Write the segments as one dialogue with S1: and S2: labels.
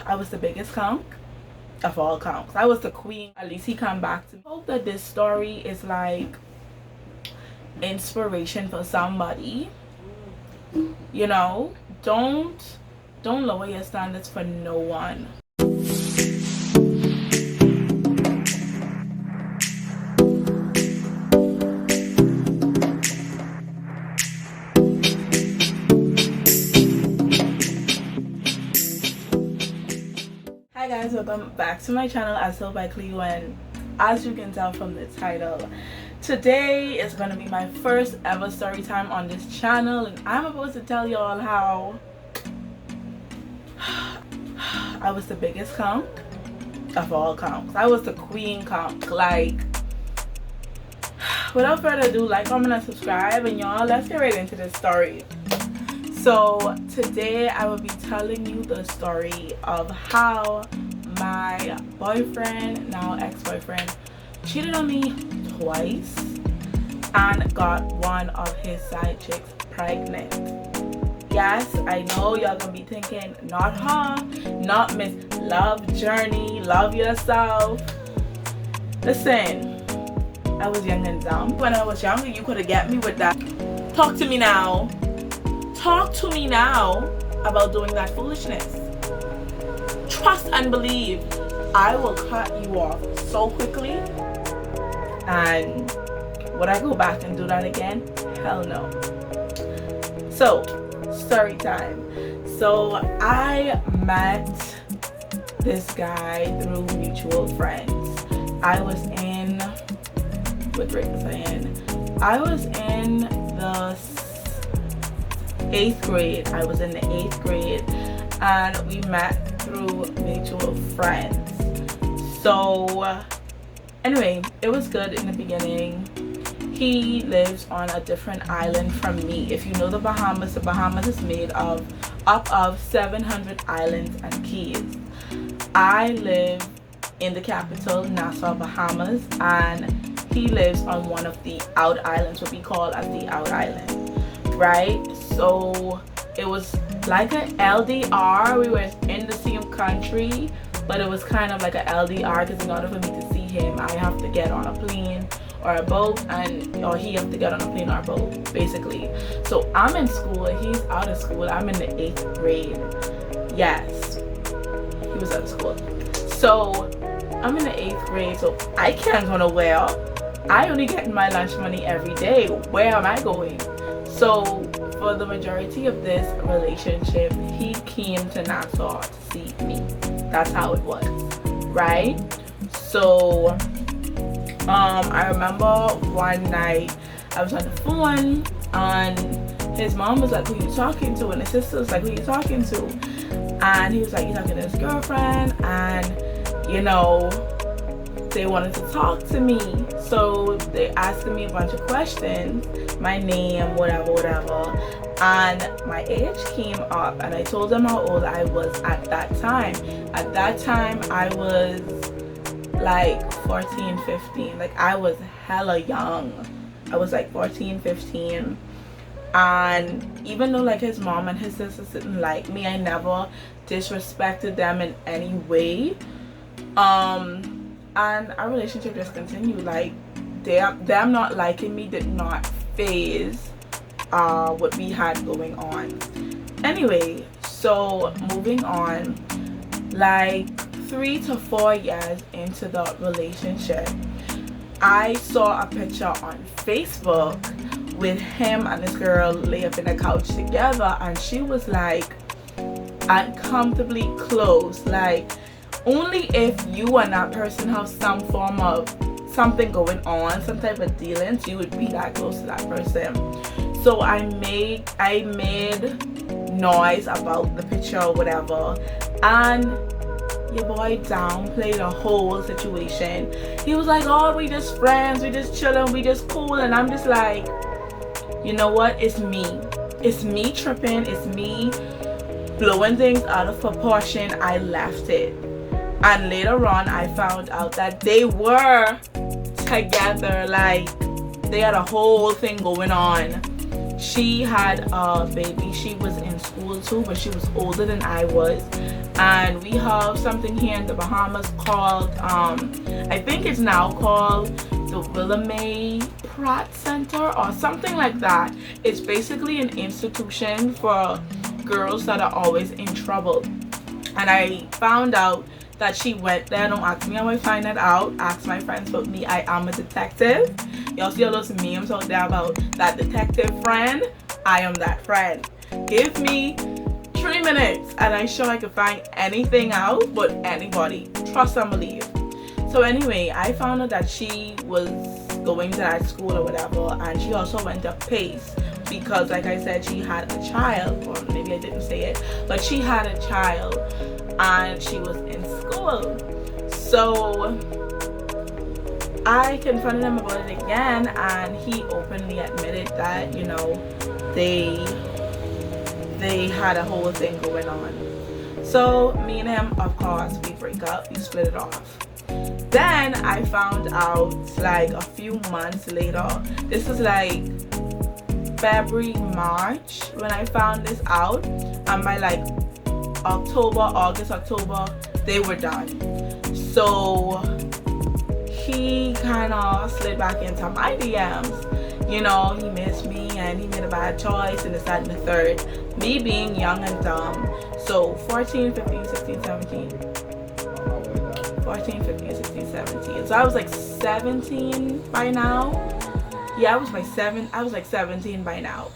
S1: I was the biggest conk of all conks. I was the queen. At least he come back to me. I hope that this story is like inspiration for somebody. You know, don't lower your standards for no one. Hi guys, welcome back to my channel as told by Cleo, and as you can tell from the title, today is going to be my first ever story time on this channel, and I'm supposed to tell y'all how I was the biggest conk of all conks. I was the queen conk. Like, without further ado, like, comment, and subscribe, and y'all, let's get right into this story. So today I will be telling you the story of how my boyfriend, now ex-boyfriend, cheated on me twice and got one of his side chicks pregnant. Yes, I know y'all gonna be thinking, not her, not Miss Love Journey, love yourself. Listen, I was young and dumb. When I was younger, you could have get me with that. Talk to me now. Talk to me now about doing that foolishness. Trust and believe. I will cut you off so quickly. And would I go back and do that again? Hell no. So, story time. So I met this guy through mutual friends. I was in, what grade was I in? I was in the 8th grade. I was in the 8th grade, and we met through mutual friends. So anyway, it was good in the beginning. He lives on a different island from me. If you know the Bahamas is made up of 700 islands and keys. I live in the capital, Nassau, Bahamas, and he lives on one of the out islands, what we call as the out island, right? So it was like an LDR. We were in the same country, but it was kind of like an LDR, because in order for me to see him, I have to get on a plane or a boat, or he have to get on a plane or a boat, basically. So I'm in school, he's out of school. I'm in the 8th grade. Yes, he was out of school. So I'm in the 8th grade, so I can't go nowhere. I only get my lunch money every day. Where am I going? So for the majority of this relationship, he came to Nassau to see me. That's how it was, right? So I remember one night I was on the phone and his mom was like, who you talking to? And his sister was like, who you talking to? And he was like, you're talking to his girlfriend, and you know, they wanted to talk to me. So they asked me a bunch of questions, my name, whatever, and my age came up, and I told them how old I was at that time. At that time I was like 14, 15. Like, I was hella young. I was like 14, 15. And even though like his mom and his sisters didn't like me, I never disrespected them in any way. And our relationship just continued. Like, them not liking me did not phase what we had going on. Anyway, so moving on, like 3 to 4 years into the relationship, I saw a picture on Facebook with him and this girl lay up in the couch together, and she was like uncomfortably close. Like, only if you and that person have some form of something going on, some type of dealings, you would be that close to that person. So I made noise about the picture or whatever, and your boy downplayed the whole situation. He was like, oh, we just friends, we just chilling, we just cool. And I'm just like, you know what, it's me tripping, it's me blowing things out of proportion. I left it, and later on I found out that they were together. Like, they had a whole thing going on. She had a baby. She was in school too, but she was older than I was, and we have something here in the Bahamas called I think it's now called the Willamette Pratt Center or something like that. It's basically an institution for girls that are always in trouble, and I found out that she went there. Don't ask me how I find that out, ask my friends, but me, I am a detective. Y'all see all those memes out there about that detective friend? I am that friend. Give me 3 minutes and I'm sure I could find anything out, but anybody, trust and believe. So anyway, I found out that she was going to that school or whatever, and she also went to PACE because, like I said, she had a child, or maybe I didn't say it, but she had a child and she was in school. So I confronted him about it again, and he openly admitted that, you know, they had a whole thing going on. So me and him, of course, we break up, we split it off. Then I found out like a few months later, this was like February, March when I found this out, and by like August, October, they were done. So he kind of slid back into my DMs. You know, he missed me and he made a bad choice and this, that, and the third. Me being young and dumb. So 14, 15, 16, 17. 14, 15, 16, 17. So I was like 17 by now. Yeah, I was like 17 by now.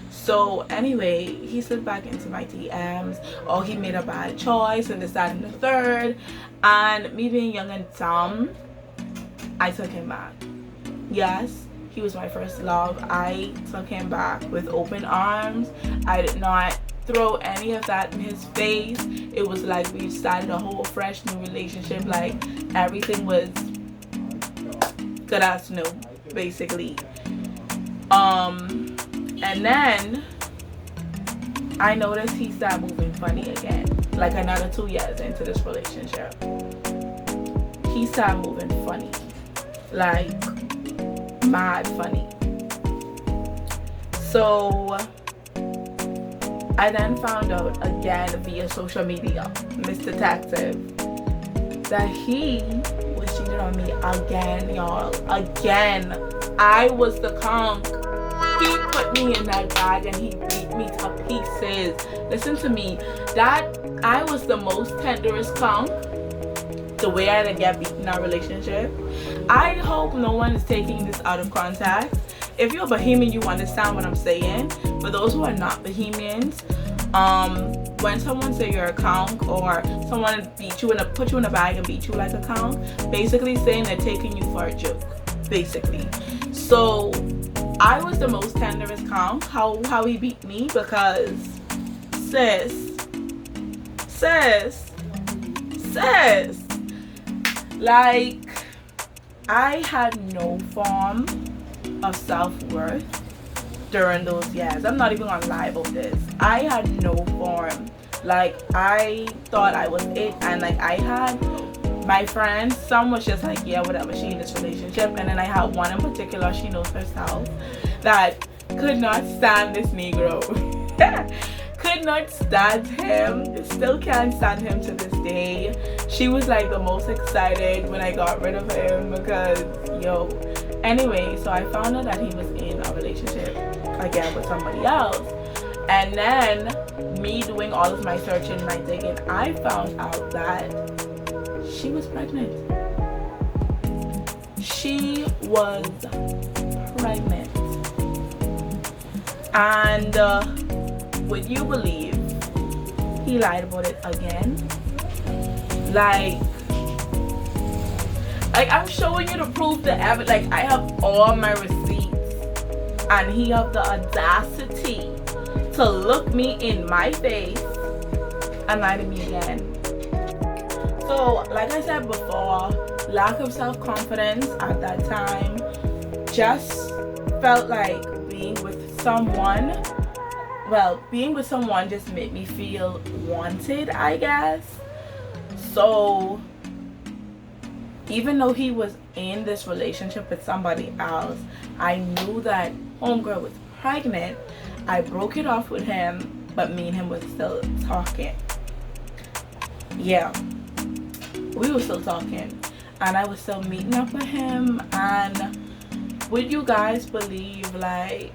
S1: So anyway, he slid back into my DMs. Oh, he made a bad choice and this, that, and the third. And me being young and dumb, I took him back. Yes, he was my first love. I took him back with open arms. I did not throw any of that in his face. It was like we started a whole fresh new relationship. Like everything was good as new, basically. And then I noticed he started moving funny again. Like another 2 years into this relationship, he started moving funny, like mad funny. So I then found out again via social media, Mr. Detective, that he was cheating on me again, y'all. Again. I was the conk. He put me in that bag and he beat me to pieces. Listen to me. That I was the most tenderest conk. The way I didn't get beaten in our relationship. I hope no one is taking this out of context. If you're a Bahamian, you understand what I'm saying. For those who are not Bahamians, when someone say you're a conk or someone beat you put you in a bag and beat you like a conk, basically saying they're taking you for a joke, basically. So I was the most tenderest conk. How he beat me, because sis, like I had no form of self-worth during those years. I'm not even gonna lie about this. I had no form. Like I thought I was it, and like I had my friends, some was just like, yeah, whatever, she in this relationship. And then I had one in particular, she knows herself, that could not stand this Negro. Could not stand him, still can't stand him to this day. She was like the most excited when I got rid of him because, yo. Anyway, so I found out that he was in a relationship again with somebody else. And then me doing all of my searching, my digging, I found out that she was pregnant. She was pregnant. And would you believe he lied about it again? Like I'm showing you the proof, the evidence. Like I have all my receipts, and he had the audacity to look me in my face and lie to me again. So like I said before, lack of self-confidence at that time, just felt like being with someone just made me feel wanted, I guess. So even though he was in this relationship with somebody else, I knew that homegirl was pregnant. I broke it off with him, but me and him was still talking. yeah, we were still talking, and I was still meeting up with him. And would you guys believe, like,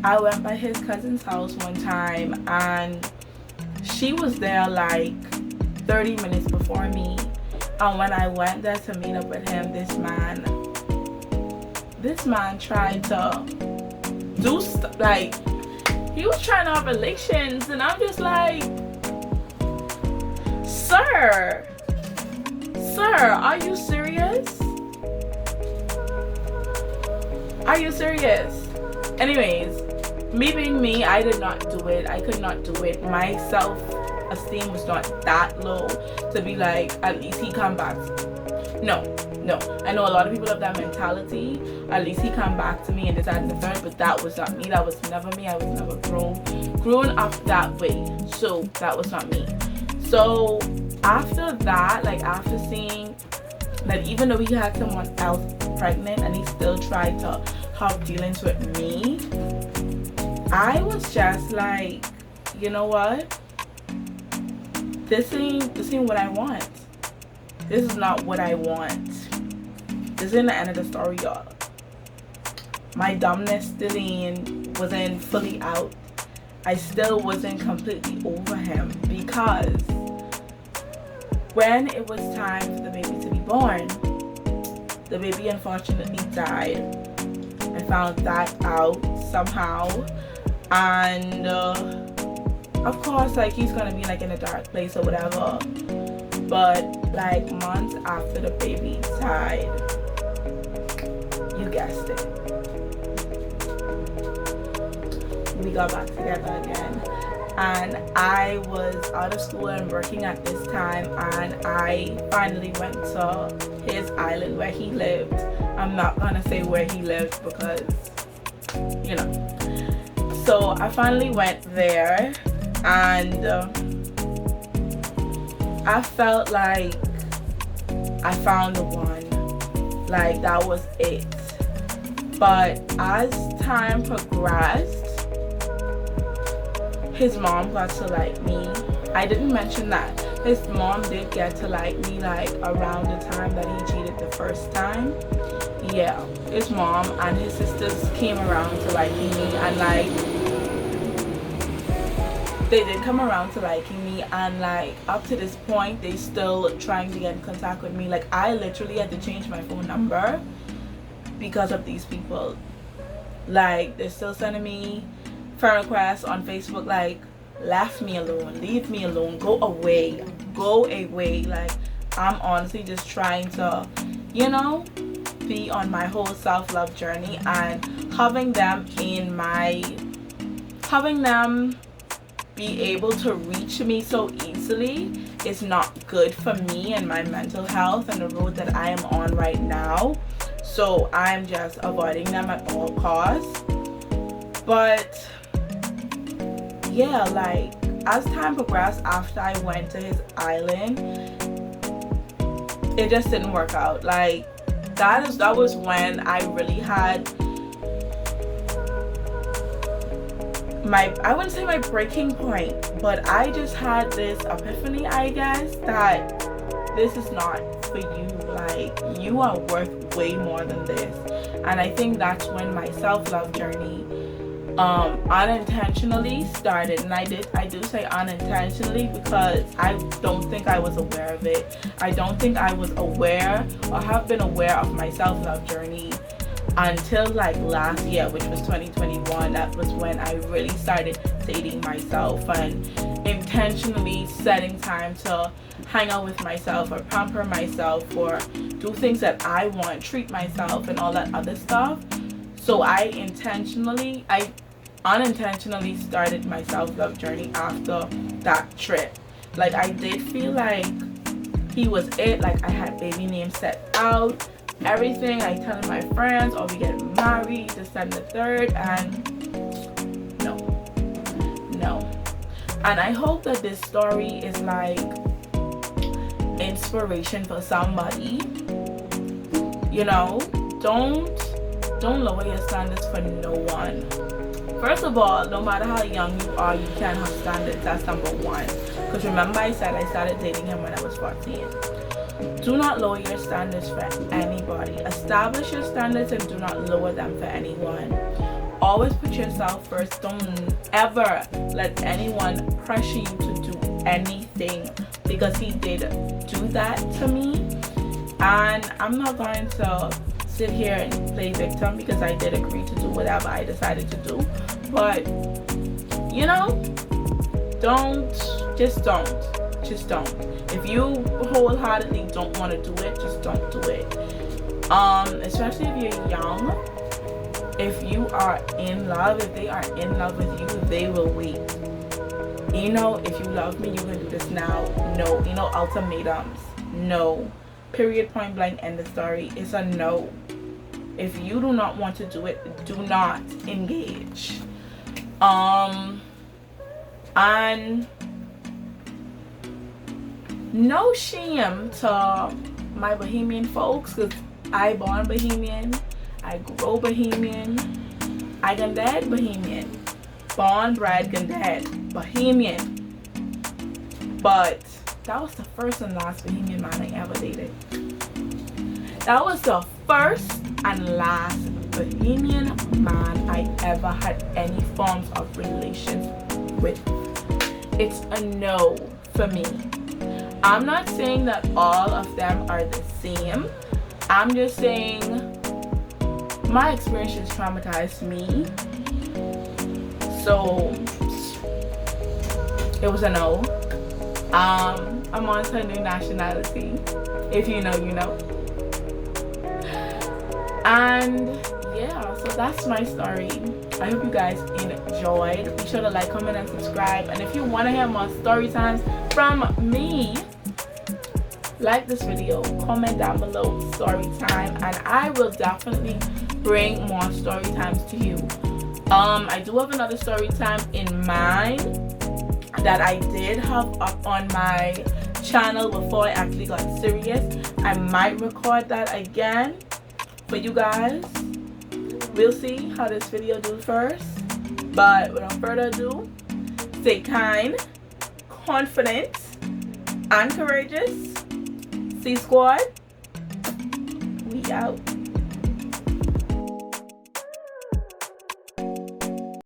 S1: I went by his cousin's house one time, and she was there like 30 minutes before me. And when I went there to meet up with him, this man tried to do stuff, like, he was trying to have relations, and I'm just like, sir, are you serious? Are you serious? Anyways, me being me, I did not do it. I could not do it. My self-esteem was not that low to be like, at least he come back. No. I know a lot of people have that mentality. At least he come back to me and this and the third, but that was not me. That was never me. I was never grown up that way. So that was not me. So after that, like, after seeing that even though he had someone else pregnant and he still tried to have dealings with me, I was just like, you know what? This ain't what I want. This is not what I want. This isn't the end of the story, y'all. My dumbness wasn't fully out. I still wasn't completely over him, because when it was time for the baby to be born, the baby unfortunately died. I found that out somehow, and of course, like, he's gonna be like in a dark place or whatever. But like months after the baby died, you guessed it, we got back together again. And I was out of school and working at this time, and I finally went to his island where he lived. I'm not gonna say where he lived because, you know. So I finally went there, and I felt like I found the one. Like, that was it. But as time progressed, his mom got to like me. I didn't mention that. His mom did get to like me, like, around the time that he cheated the first time. Yeah, his mom and his sisters came around to liking me, and like, they did come around to liking me, and like, up to this point, they still trying to get in contact with me. Like, I literally had to change my phone number because of these people. Like, they're still sending me friend requests on Facebook, like, left me alone, leave me alone, go away. Like, I'm honestly just trying to, you know, be on my whole self-love journey, and having them be able to reach me so easily is not good for me and my mental health and the road that I am on right now. So I'm just avoiding them at all costs. But yeah, like, as time progressed after I went to his island, it just didn't work out. Like, that was when I really had I wouldn't say my breaking point, but I just had this epiphany, I guess, that this is not for you. Like, you are worth way more than this. And I think that's when my self-love journey unintentionally started. And I do say unintentionally because I don't think I was aware of it. I don't think I was aware or have been aware of my self-love journey until like last year, which was 2021. That was when I really started dating myself and intentionally setting time to hang out with myself or pamper myself or do things that I want, treat myself and all that other stuff. So I unintentionally started my self-love journey after that trip. Like, I did feel like he was it. Like, I had baby names set out, everything. I telling my friends, oh, we getting married, this and the third, and no. And I hope that this story is like inspiration for somebody. You know, don't lower your standards for no one. First of all, no matter how young you are, you can have standards. That's number one. Because remember I said I started dating him when I was 14. Do not lower your standards for anybody. Establish your standards and do not lower them for anyone. Always put yourself first. Don't ever let anyone pressure you to do anything, because he did do that to me. And I'm not going to sit here and play victim, because I did agree to do whatever I decided to do. But you know, just don't. If you wholeheartedly don't want to do it, just don't do it. Especially if you're young. If you are in love, if they are in love with you, they will wait. You know, if you love me, you can do this now. No, you know, ultimatums. No. Period, point blank, end the story. It's a no. If you do not want to do it, do not engage. And no shame to my Bohemian folks, because I born Bohemian, I grow Bohemian, I gone dead Bohemian, born, bred, gone dead Bohemian. But that was the first and last Bohemian man I ever dated. That was the first and last Bohemian man I ever had any forms of relations with. It's a no for me. I'm not saying that all of them are the same. I'm just saying my experiences traumatized me. So it was a no. I'm on to a new nationality. If you know, you know. And yeah, so that's my story. I hope you guys enjoyed. Be sure to like, comment, and subscribe. And if you want to hear more story times from me, like this video, comment down below story time, and I will definitely bring more story times to you. I do have another story time in mind that I did have up on my channel before I actually got serious. I might record that again for you guys. We'll see how this video do first, but without further ado, stay kind, confident, and courageous. C Squad, we out.